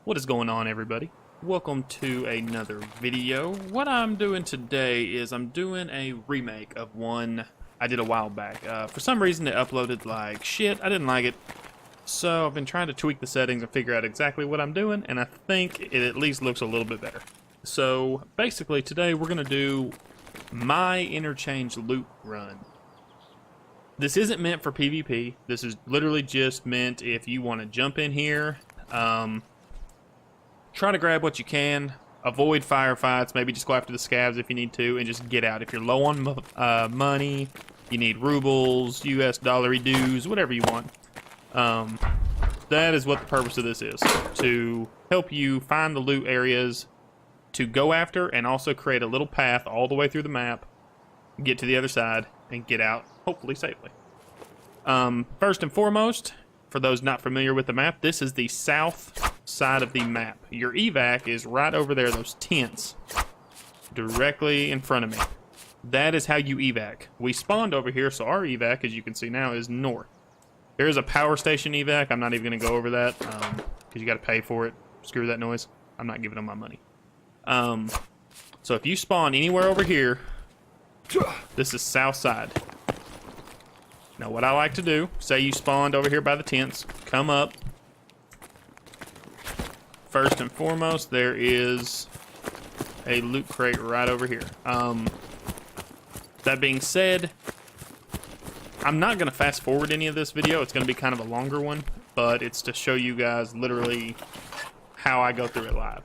What is going on, everybody? Welcome to another video. What I'm doing today is I'm doing a remake of one I did a while back. For some reason it uploaded like shit. I didn't like it. So I've been trying to tweak the settings and figure out exactly what I'm doing, and I think it at least looks a little bit better. So basically today we're going to do my Interchange loot run. This isn't meant for PvP. This is literally just meant if you want to jump in here, try to grab what you can, avoid firefights, maybe just go after the scavs if you need to, and just get out. If you're low on money, you need rubles, US dollary dues, whatever you want. That is what the purpose of this is, to help you find the loot areas to go after and also create a little path all the way through the map, get to the other side, and get out, hopefully safely. First and foremost, for those not familiar with the map, this is the south side of the map. Your evac is right over there, those tents, directly in front of me. That is how you evac. We spawned over here, so our evac, as you can see now, is north. There is a power station evac. I'm not even going to go over that, because you got to pay for it. Screw that noise. I'm not giving them my money. So if you spawn anywhere over here, this is south side. Now what I like to do, say you spawned over here by the tents, come up. First and foremost, there is a loot crate right over here. That being said, I'm not going to fast forward any of this video. It's going to be kind of a longer one, but it's to show you guys literally how I go through it live.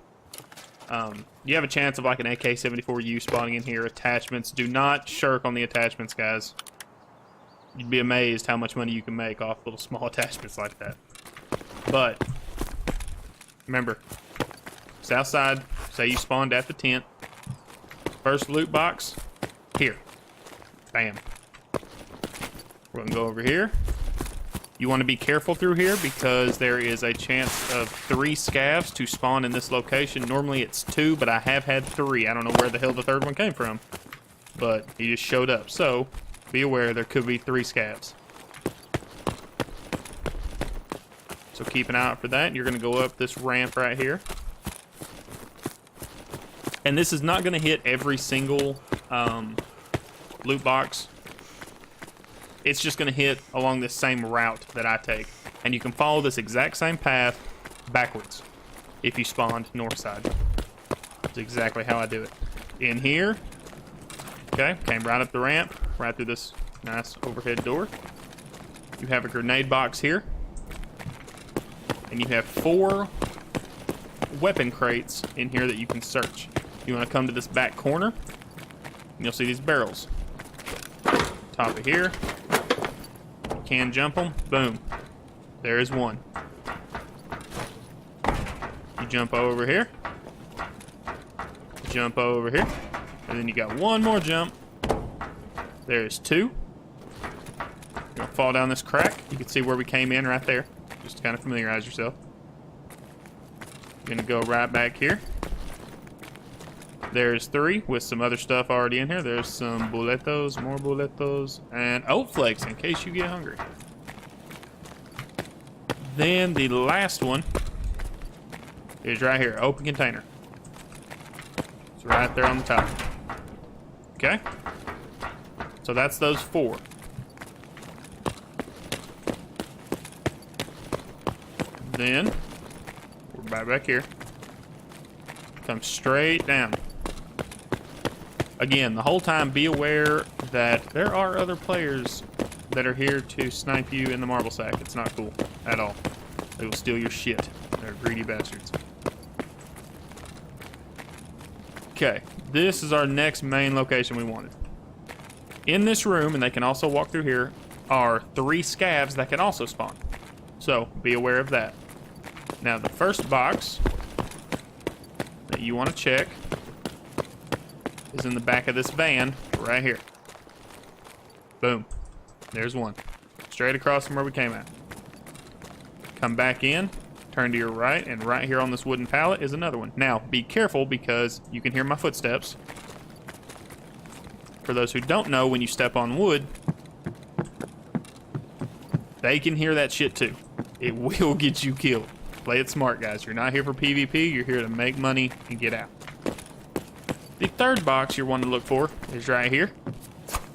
You have a chance of like an AK-74U spawning in here. Attachments, do not shirk on the attachments, guys. You'd be amazed how much money you can make off little small attachments like that. But remember, south side, say you spawned at the tent. First loot box, here. Bam. We're gonna go over here. You want to be careful through here because there is a chance of 3 scavs to spawn in this location. Normally it's 2, but I have had 3. I don't know where the hell the third one came from, but he just showed up. So be aware, there could be 3 scavs. So keep an eye out for that. You're going to go up this ramp right here. And this is not going to hit every single loot box. It's just going to hit along this same route that I take. And you can follow this exact same path backwards if you spawned north side. That's exactly how I do it. In here, okay, came right up the ramp, right through this nice overhead door. You have a grenade box here. And you have 4 weapon crates in here that you can search. You want to come to this back corner, and you'll see these barrels. Top of here. You can jump them. Boom. There is one. You jump over here. Jump over here. And then you got one more jump. There's 2. You're gonna fall down this crack. You can see where we came in right there. Just to kind of familiarize yourself. You're gonna go right back here. There's 3 with some other stuff already in here. There's some boletos, more boletos, and oat flakes in case you get hungry. Then the last one is right here, open container. It's right there on the top. Okay? So that's those 4. Then we're right back here. Come straight down. Again, the whole time be aware that there are other players that are here to snipe you in the marble sack. It's not cool at all. They will steal your shit. They're greedy bastards. Okay, this is our next main location we wanted. In this room, and they can also walk through here, are 3 scavs that can also spawn. So be aware of that. Now the first box that you want to check is in the back of this van right here. Boom. There's one. Straight across from where we came at. Come back in, turn to your right, and right here on this wooden pallet is another one. Now, be careful because you can hear my footsteps. For those who don't know, when you step on wood, they can hear that shit too. It will get you killed. Play it smart, guys. You're not here for PvP. You're here to make money and get out. The third box you're wanting to look for is right here.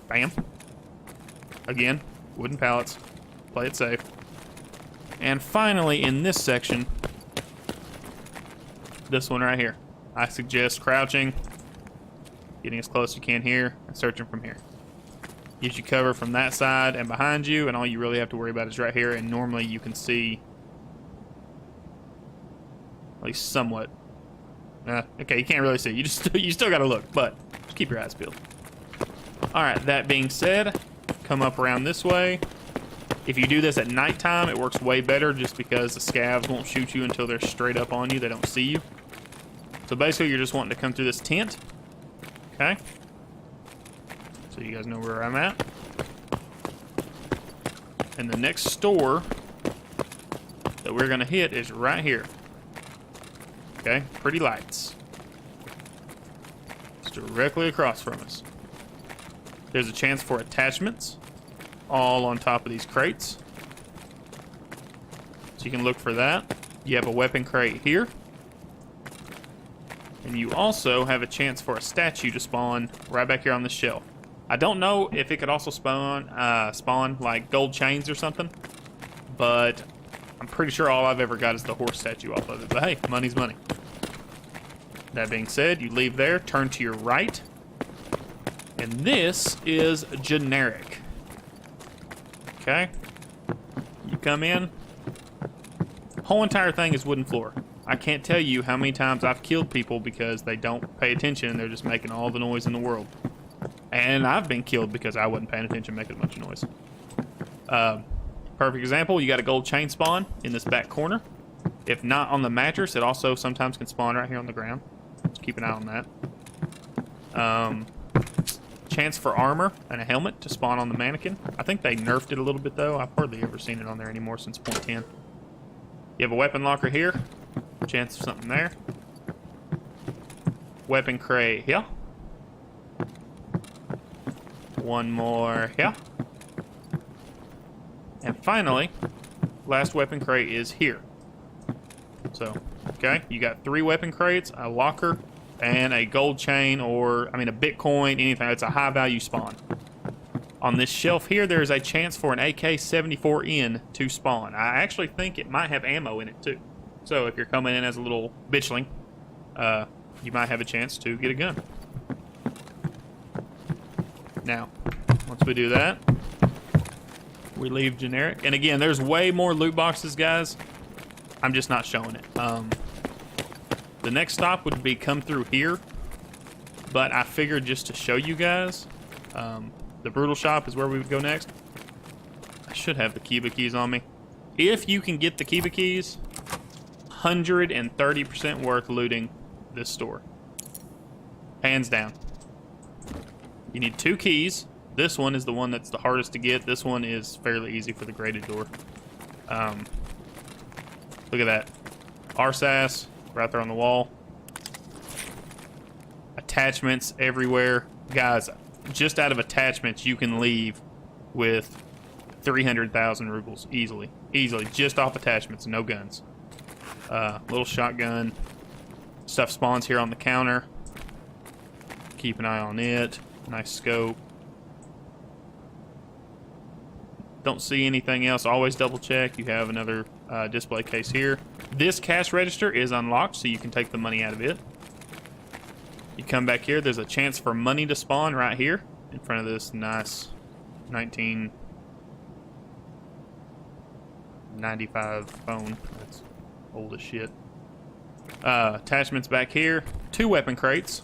Bam. Again, wooden pallets. Play it safe. And finally, in this section, this one right here. I suggest crouching, getting as close as you can here, and searching from here. Gives you cover from that side and behind you, and all you really have to worry about is right here, and normally you can see at least somewhat. Okay, you can't really see. You still gotta look, but just keep your eyes peeled. Alright, that being said, come up around this way. If you do this at nighttime, it works way better just because the scavs won't shoot you until they're straight up on you. They don't see you. So basically, you're just wanting to come through this tent. Okay? So you guys know where I'm at. And the next store that we're going to hit is right here. Okay? Pretty lights. It's directly across from us. There's a chance for attachments all on top of these crates. So you can look for that. You have a weapon crate here. And you also have a chance for a statue to spawn right back here on the shelf. I don't know if it could also spawn like gold chains or something, but I'm pretty sure all I've ever got is the horse statue off of it. But hey, money's money. That being said, you leave there, turn to your right, and this is generic. Okay? You come in, whole entire thing is wooden floor. I can't tell you how many times I've killed people because they don't pay attention and they're just making all the noise in the world. And I've been killed because I wasn't paying attention, making a bunch of noise. Perfect example, you got a gold chain spawn in this back corner. If not on the mattress, it also sometimes can spawn right here on the ground. Just keep an eye on that. Chance for armor and a helmet to spawn on the mannequin. I think they nerfed it a little bit though. I've hardly ever seen it on there anymore since 0.10. You have a weapon locker here. Chance of something there. Weapon crate here. One more here. And finally, last weapon crate is here. So, okay, you got 3 weapon crates, a locker, and a gold chain, or, I mean, a Bitcoin, anything. It's a high value spawn. On this shelf here, there's a chance for an AK-74N to spawn. I actually think it might have ammo in it, too. So if you're coming in as a little bitchling, you might have a chance to get a gun. Now, once we do that, we leave generic. And again, there's way more loot boxes, guys. I'm just not showing it. The next stop would be come through here, but I figured just to show you guys, the Brutal Shop is where we would go next. I should have the Kiba keys on me. If you can get the Kiba keys, 130% worth looting this store. Hands down. You need 2 keys. This one is the one that's the hardest to get. This one is fairly easy for the graded door. Look at that. RSAS right there on the wall. Attachments everywhere. Guys, just out of attachments, you can leave with 300,000 rubles easily. Easily, just off attachments, no guns. Little shotgun. Stuff spawns here on the counter. Keep an eye on it. Nice scope. Don't see anything else. Always double check. You have another display case here. This cash register is unlocked, so you can take the money out of it. You come back here. There's a chance for money to spawn right here in front of this nice 1995 phone. That's old as shit. Attachments back here. 2 weapon crates.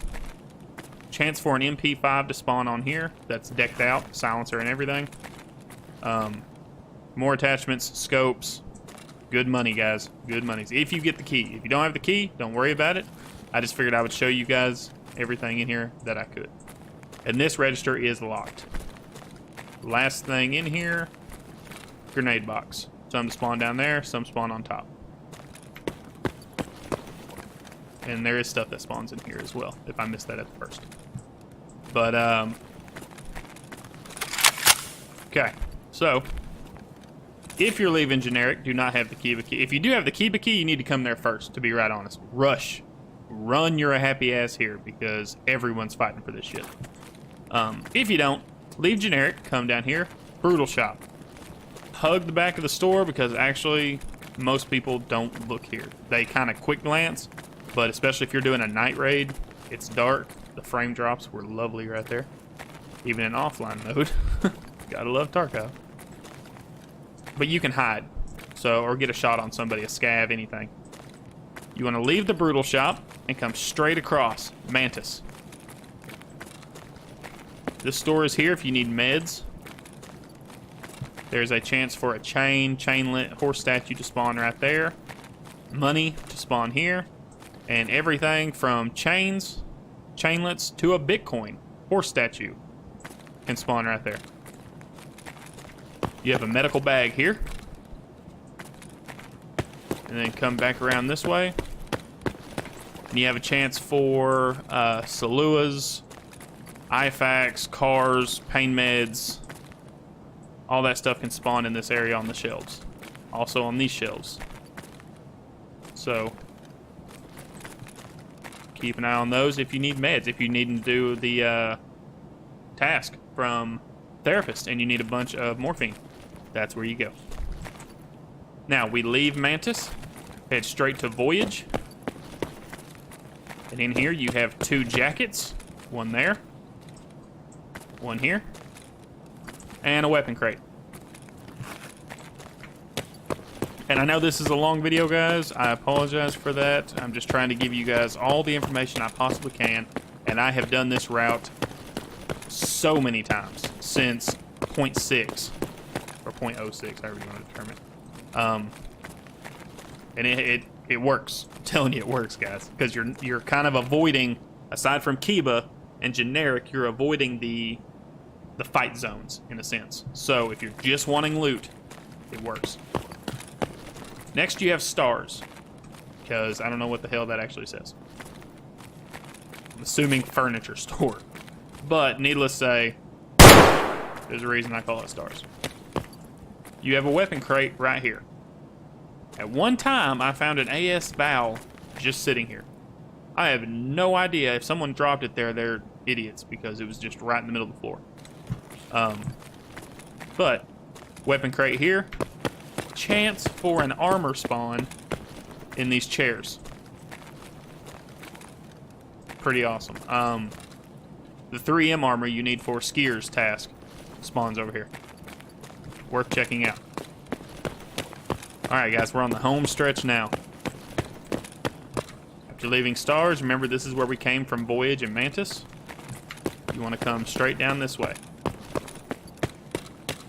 Chance for an MP5 to spawn on here. That's decked out, silencer and everything. More attachments, scopes. Good money, guys. Good money. If you get the key. If you don't have the key, don't worry about it. I just figured I would show you guys everything in here that I could. And this register is locked. Last thing in here, grenade box. Some spawn down there, some spawn on top. And there is stuff that spawns in here as well, if I missed that at the first. But, okay. So, If you're leaving generic, do not have the Kiba key. If you do have the Kiba key, you need to come there first, to be right honest. Rush. Run your happy ass here, because everyone's fighting for this shit. If you don't, leave generic, come down here, brutal shop. Hug the back of the store, because actually, most people don't look here. They kind of quick glance, but especially if you're doing a night raid, it's dark. The frame drops were lovely right there. Even in offline mode. Gotta love Tarkov. But you can hide, or get a shot on somebody, a scav, anything. You want to leave the brutal shop and come straight across. Mantis. This store is here if you need meds. There's a chance for a chainlet, horse statue to spawn right there. Money to spawn here. And everything from chainlets to a Bitcoin horse statue can spawn right there. You have a medical bag here. And then come back around this way. And you have a chance for Saluas, IFAKs, cars, pain meds. All that stuff can spawn in this area on the shelves. Also on these shelves. So, keep an eye on those if you need meds. If you need to do the task from therapist and you need a bunch of morphine, that's where you go. Now, we leave Mantis, head straight to Voyage. And in here you have 2 jackets. One there. One here. And a weapon crate. And I know this is a long video, guys. I apologize for that. I'm just trying to give you guys all the information I possibly can. And I have done this route so many times since 0.6 or 0.06, however you want to determine. And it works. I'm telling you, it works, guys, because you're kind of avoiding, aside from Kiba and generic, you're avoiding the fight zones in a sense. So if you're just wanting loot, it works. Next, you have stars, because I don't know what the hell that actually says. I'm assuming furniture store, but needless to say, there's a reason I call it stars. You have a weapon crate right here. At one time, I found an AS bow just sitting here. I have no idea if someone dropped it there, they're idiots, because it was just right in the middle of the floor. But weapon crate here. Chance for an armor spawn in these chairs. Pretty awesome. The 3M armor you need for Skier's task spawns over here. Worth checking out. Alright, guys, we're on the home stretch now. After leaving stars, remember this is where we came from Voyage and Mantis. You want to come straight down this way.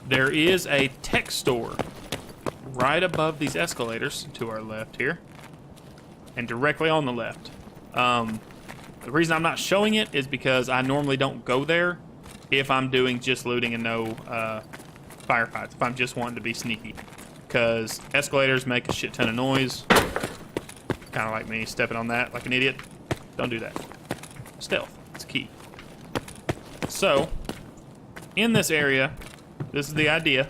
There is a tech store right above these escalators to our left here, and directly on the left. The reason I'm not showing it is because I normally don't go there if I'm doing just looting and no firefights, if I'm just wanting to be sneaky, because escalators make a shit ton of noise, kind of like me stepping on that like an idiot. Don't do that. Stealth, it's key. So in this area, this is the idea.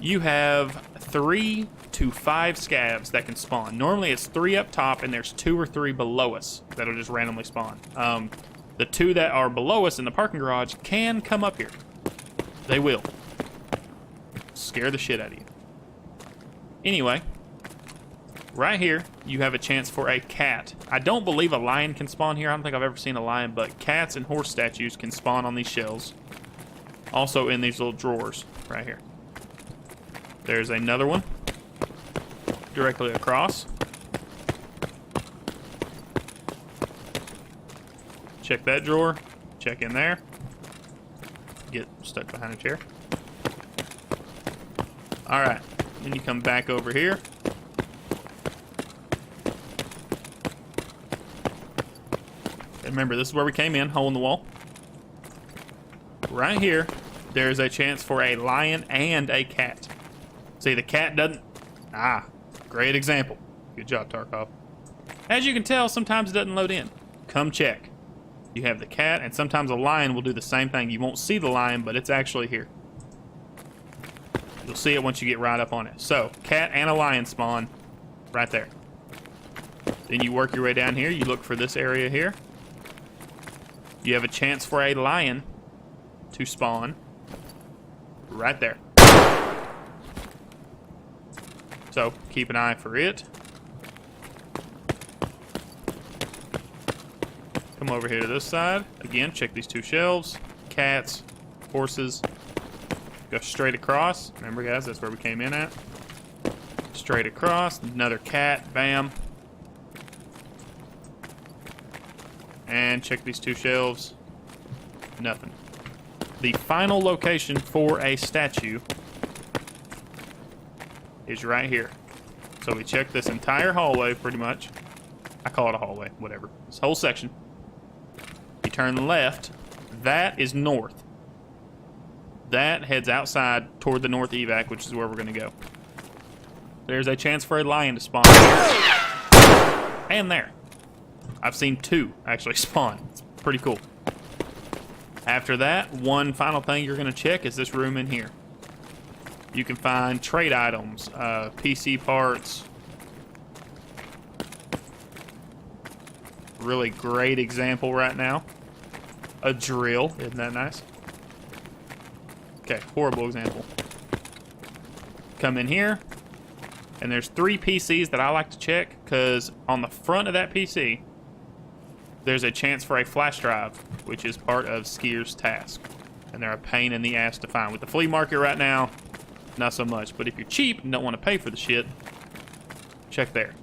You have 3 to 5 scavs that can spawn. Normally it's 3 up top and there's 2 or 3 below us that'll just randomly spawn. The 2 that are below us in the parking garage can come up here. They will. Scare the shit out of you. Anyway, right here you have a chance for a cat. I don't believe a lion can spawn here. I don't think I've ever seen a lion, but cats and horse statues can spawn on these shelves. Also in these little drawers right here. There's another one directly across. Check that drawer. Check in there. Get stuck behind a chair. Alright. Then you come back over here. And remember, this is where we came in, hole in the wall. Right here, there's a chance for a lion and a cat. See, the cat doesn't... Ah, great example. Good job, Tarkov. As you can tell, sometimes it doesn't load in. Come check. You have the cat, and sometimes a lion will do the same thing. You won't see the lion, but it's actually here. You'll see it once you get right up on it. So, cat and a lion spawn right there. Then you work your way down here. You look for this area here. You have a chance for a lion to spawn right there. So, keep an eye for it. Come over here to this side. Again, check these two shelves. Cats, horses. Go straight across. Remember, guys, that's where we came in at. Straight across. Another cat. Bam. And check these two shelves. Nothing. The final location for a statue is right here. So we check this entire hallway, pretty much. I call it a hallway, whatever. This whole section. You turn left. That is north. That heads outside toward the north evac, which is where we're going to go. There's a chance for a lion to spawn here. And there. I've seen two actually spawn. It's pretty cool. After that, one final thing you're going to check is this room in here. You can find trade items, PC parts. Really great example right now. A drill. Isn't that nice? Okay, horrible example. Come in here, and there's 3 PCs that I like to check, because on the front of that PC, there's a chance for a flash drive, which is part of Skier's task. And they're a pain in the ass to find. With the flea market right now, not so much. But if you're cheap and don't want to pay for the shit, check there.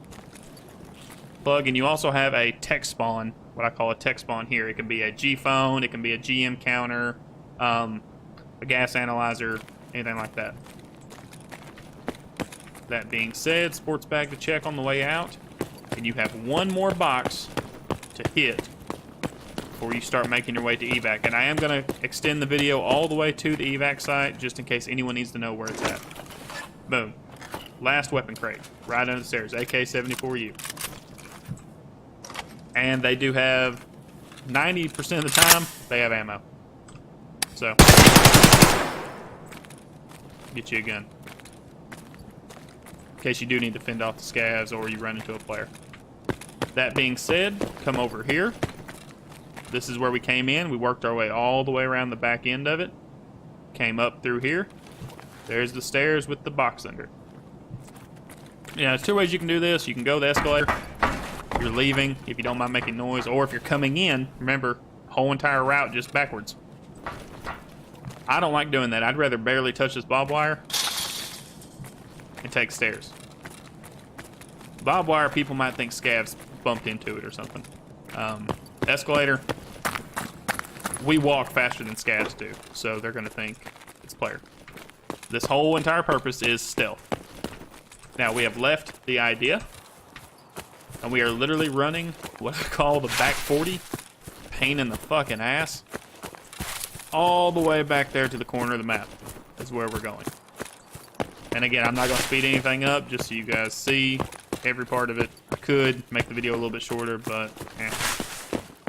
Plug, and you also have a tech spawn, what I call a tech spawn here. It can be a G phone, it can be a GM counter, a gas analyzer, anything like that. That being said, sports bag to check on the way out, and you have one more box to hit before you start making your way to evac. And I am going to extend the video all the way to the evac site just in case anyone needs to know where it's at. Boom. Last weapon crate, right under the stairs, AK-74U. And they do have, 90% of the time, they have ammo. So, get you a gun. In case you do need to fend off the scavs or you run into a player. That being said, come over here. This is where we came in. We worked our way all the way around the back end of it. Came up through here. There's the stairs with the box under. Yeah, there's 2 ways you can do this. You can go the escalator. You're leaving, if you don't mind making noise. Or if you're coming in, remember, whole entire route just backwards. I don't like doing that. I'd rather barely touch this barbed wire and take stairs. Barbed wire, people might think scavs bumped into it or something. Escalator, we walk faster than scavs do, so they're going to think it's player. This whole entire purpose is stealth. Now, we have left the idea, and we are literally running what I call the back 40, pain in the fucking ass, all the way back there to the corner of the map is where we're going. And again, I'm not going to speed anything up just so you guys see every part of it. I could make the video a little bit shorter, but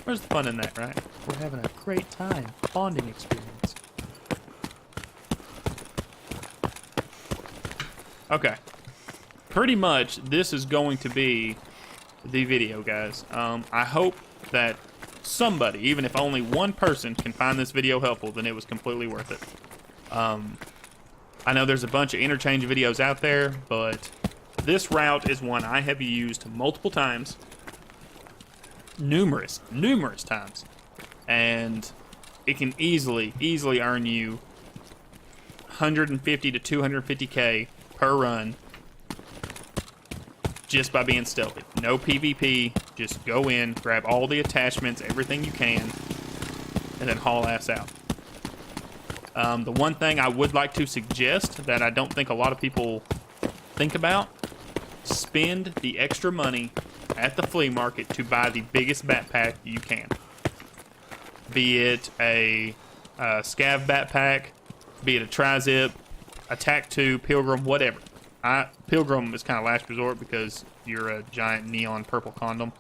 where's the fun in that, right? We're having a great time, bonding experience. Okay. Pretty much, this is going to be the video, guys. I hope that somebody, even if only one person, can find this video helpful, then it was completely worth it. I know there's a bunch of Interchange videos out there, but this route is one I have used multiple times. Numerous times. And it can easily earn you 150 to 250k per run just by being stealthy. No PvP, just go in, grab all the attachments, everything you can, and then haul ass out. The one thing I would like to suggest that I don't think a lot of people think about, spend the extra money at the flea market to buy the biggest backpack you can. Be it a scav backpack, be it a tri-zip, a TAC-2, Pilgrim, whatever. Pilgrim is kind of last resort because you're a giant neon purple condom.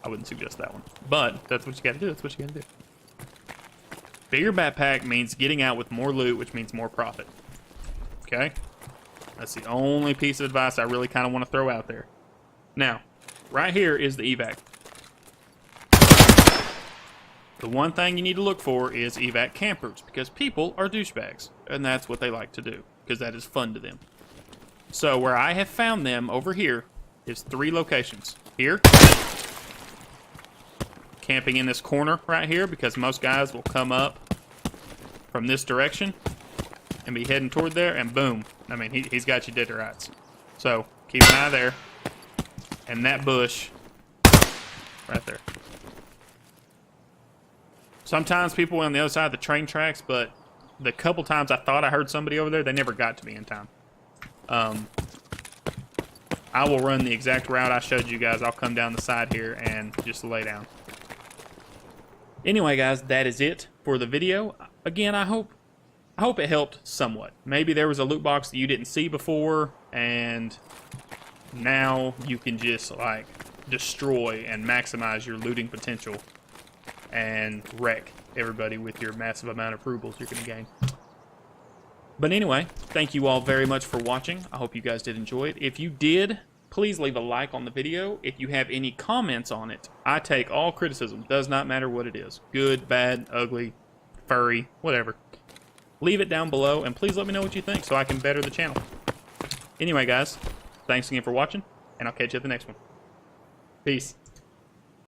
I wouldn't suggest that one. But that's what you gotta do. That's what you gotta do. Bigger backpack means getting out with more loot, which means more profit. Okay? That's the only piece of advice I really kind of want to throw out there. Now, right here is the evac. The one thing you need to look for is evac campers, because people are douchebags, and that's what they like to do, because that is fun to them. So where I have found them over here is 3 locations. Here, camping in this corner right here, because most guys will come up from this direction and be heading toward there, and boom. I mean, he's got you dead to rights. So keep an eye there, and that bush right there. Sometimes people were on the other side of the train tracks, but the couple times I thought I heard somebody over there, they never got to me in time. I will run the exact route I showed you guys. I'll come down the side here and just lay down. Anyway, guys, that is it for the video. Again, I hope it helped somewhat. Maybe there was a loot box that you didn't see before, and now you can just, like, destroy and maximize your looting potential and wreck everybody with your massive amount of rubles you're going to gain. But anyway, thank you all very much for watching. I hope you guys did enjoy it. If you did, please leave a like on the video. If you have any comments on it, I take all criticism. Does not matter what it is. Good, bad, ugly, furry, whatever. Leave it down below, and please let me know what you think so I can better the channel. Anyway, guys, thanks again for watching, and I'll catch you at the next one. Peace.